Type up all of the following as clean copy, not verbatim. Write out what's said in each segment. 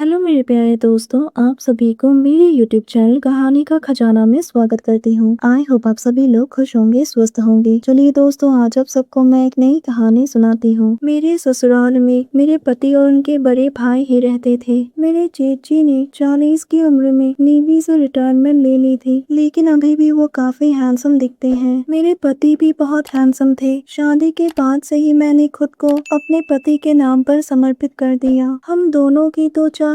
Hello मेरे प्यारे दोस्तों, आप सभी को मेरे यूट्यूब चैनल कहानी का खजाना में स्वागत करती हूँ। आई होप आप सभी लोग खुश होंगे, स्वस्थ होंगे। चलिए दोस्तों, आज आप सबको मैं एक नई कहानी सुनाती हूँ। मेरे ससुराल में मेरे पति और उनके बड़े भाई ही रहते थे। मेरे चेची ने 40 की उम्र में नेवी से रिटायरमेंट ले ली थी, लेकिन अभी भी वो काफी हैंडसम दिखते हैं। मेरे पति भी बहुत हैंडसम थे। शादी के बाद से ही मैंने खुद को अपने पति के नाम पर समर्पित कर दिया। हम दोनों की तो चाहते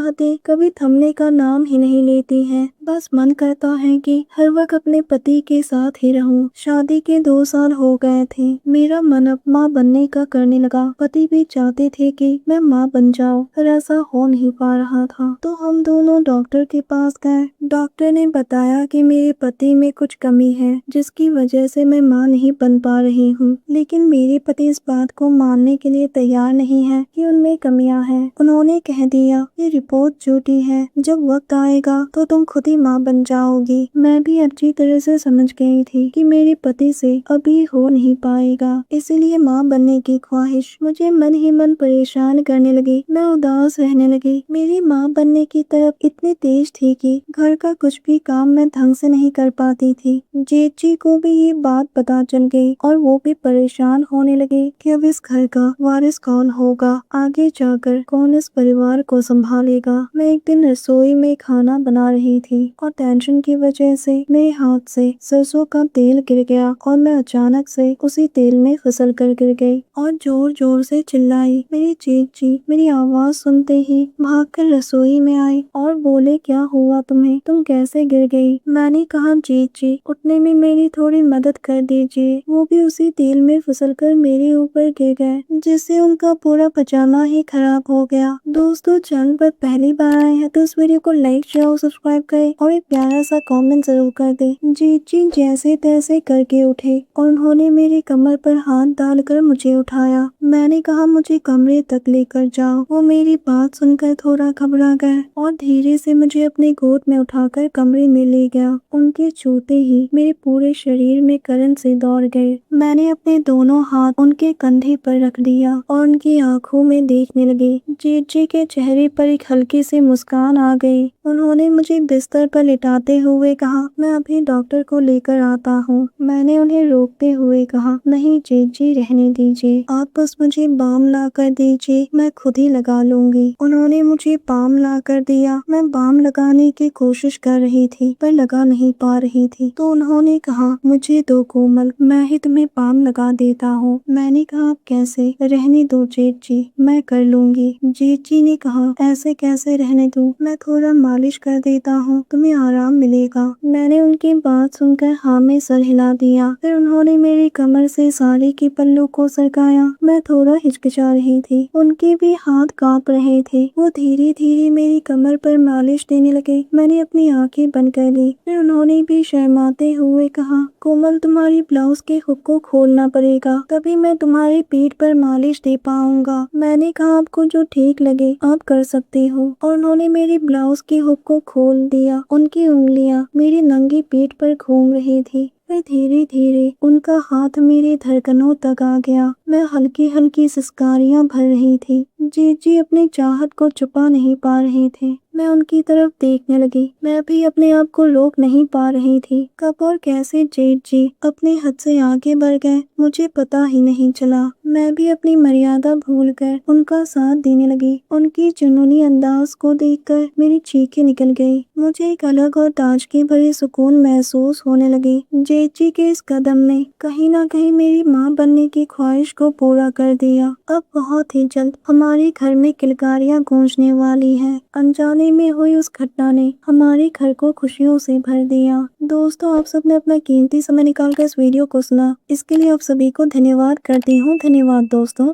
कभी थमने का नाम ही नहीं लेती हैं। बस मन करता है कि हर वक्त अपने पति के साथ ही रहूं। शादी के 2 साल हो गए थे। मेरा मन अब माँ बनने का करने लगा। पति भी चाहते थे कि मैं माँ बन जाऊं, पर ऐसा हो नहीं पा रहा था। तो हम दोनों डॉक्टर के पास गए। डॉक्टर ने बताया कि मेरे पति में कुछ कमी है, जिसकी वजह से मैं माँ नहीं बन पा रही हूँ। लेकिन मेरे पति इस बात को मानने के लिए तैयार नहीं है कि उनमें कमियां हैं। उन्होंने कह दिया, ये रिपोर्ट झूठी है, जब वक्त आएगा तो तुम खुद ही माँ बन जाओगी। मैं भी अच्छी तरह से समझ गई थी कि मेरे पति से अभी हो नहीं पाएगा, इसलिए माँ बनने की ख्वाहिश मुझे मन ही मन परेशान करने लगी। मैं उदास रहने लगी। मेरी माँ बनने की तरफ इतनी तेज थी कि घर का कुछ भी काम मैं ढंग से नहीं कर पाती थी। जेठी को भी ये बात पता चल गई और वो भी परेशान होने लगे कि अब इस घर का वारिस कौन होगा, आगे जाकर कौन इस परिवार को संभालेगा। मैं एक दिन रसोई में खाना बना रही थी और टेंशन की वजह से मेरे हाथ से सरसों का तेल गिर गया और मैं अचानक से उसी तेल में फिसल कर गिर गई और जोर जोर से चिल्लाई। मेरी चेची मेरी आवाज सुनते ही भागकर रसोई में आई और बोले, क्या हुआ तुम्हें, तुम कैसे गिर गई? मैंने कहा, चेची उठने में मेरी थोड़ी मदद कर दीजिए। वो भी उसी तेल में फिसलकर मेरे ऊपर गिर गए, जिससे उनका पूरा पजामा ही खराब हो गया। दोस्तों, चैनल पर पहली बार आए हैं तो इस वीडियो को लाइक शेयर और सब्सक्राइब करें और एक प्यारा सा कमेंट जरूर कर दें। जीजी जैसे तैसे करके उठे और उन्होंने मेरे कमर पर हाथ डालकर मुझे उठाया। मैंने कहा, मुझे कमरे तक लेकर जाओ। वो मेरी बात सुनकर थोड़ा घबरा गए और धीरे से मुझे अपने गोद में उठाकर कमरे में ले गया। उनके छूते ही मेरे पूरे शरीर में करंट से दौड़ गए। मैंने अपने दोनों हाथ उनके कंधे पर रख दिया और उनकी आंखों में देखने लगे। जीजी के चेहरे पर एक हल्की सी मुस्कान आ गई। उन्होंने मुझे बिस्तर पर लिटाते हुए कहा, मैं अभी डॉक्टर को लेकर आता हूँ। मैंने उन्हें रोकते हुए कहा, नहीं जीजी, रहने दीजिए, आप बस मुझे बाम ला कर दीजिए, मैं खुद ही लगा लूंगी। उन्होंने मुझे बाम ला कर दिया। मैं बाम लगाने की कोशिश कर रही थी पर लगा नहीं पा रही थी। तो उन्होंने कहा, मुझे दो कोमल, मैं ही तुम्हें बाम लगा देता हूँ। मैंने कहा, आप कैसे? रहने दो जीजी, मैं कर लूंगी। जीजी ने कहा, ऐसे कैसे रहने दूं, मैं थोड़ा मालिश कर देता हूँ, तुम्हें आराम मिलेगा। मैंने उनकी बात सुनकर हाँ में सर हिला दिया। फिर उन्होंने मेरी कमर से साड़ी के पल्लू को सरकाया। मैं थोड़ा हिचकिचा रही थी, उनके भी हाथ कांप रहे थे। वो धीरे धीरे मेरी कमर पर मालिश देने लगे। मैंने अपनी आंखें बंद कर ली। फिर उन्होंने भी शर्माते हुए कहा, कोमल, तुम्हारी ब्लाउज के हुक को खोलना पड़ेगा, तभी मैं तुम्हारी पीठ पर मालिश दे पाऊंगा। मैंने कहा, आपको जो ठीक लगे आप कर सकते हो। और उन्होंने मेरी ब्लाउज के हुक को खोल दिया। उनकी उंगलियां मेरी नंगी पीठ पर घूम रही थी। फिर धीरे धीरे उनका हाथ मेरी धड़कनों तक आ गया। मैं हल्की हल्की सिसकारियां भर रही थी। जीजी अपनी चाहत को छुपा नहीं पा रहे थे। मैं उनकी तरफ देखने लगी। मैं भी अपने आप को रोक नहीं पा रही थी। कब और कैसे जीजी अपने हद से आगे बढ़ गए, मुझे पता ही नहीं चला। मैं भी अपनी मर्यादा भूलकर उनका साथ देने लगी। उनकी जुनूनी अंदाज को देखकर मेरी चीखें निकल गई। मुझे एक अलग और ताजगी भरी सुकून महसूस होने लगी। जीजी के इस कदम ने कहीं ना कहीं मेरी माँ बनने की ख्वाहिश को पूरा कर दिया। अब बहुत ही जल्द हमारे घर में किलकारियां गूंजने वाली हैं। अनजाने में हुई उस घटना ने हमारे घर को खुशियों से भर दिया। दोस्तों, आप सबने अपना कीमती समय निकालकर इस वीडियो को सुना, इसके लिए आप सभी को धन्यवाद करती हूँ। धन्यवाद दोस्तों।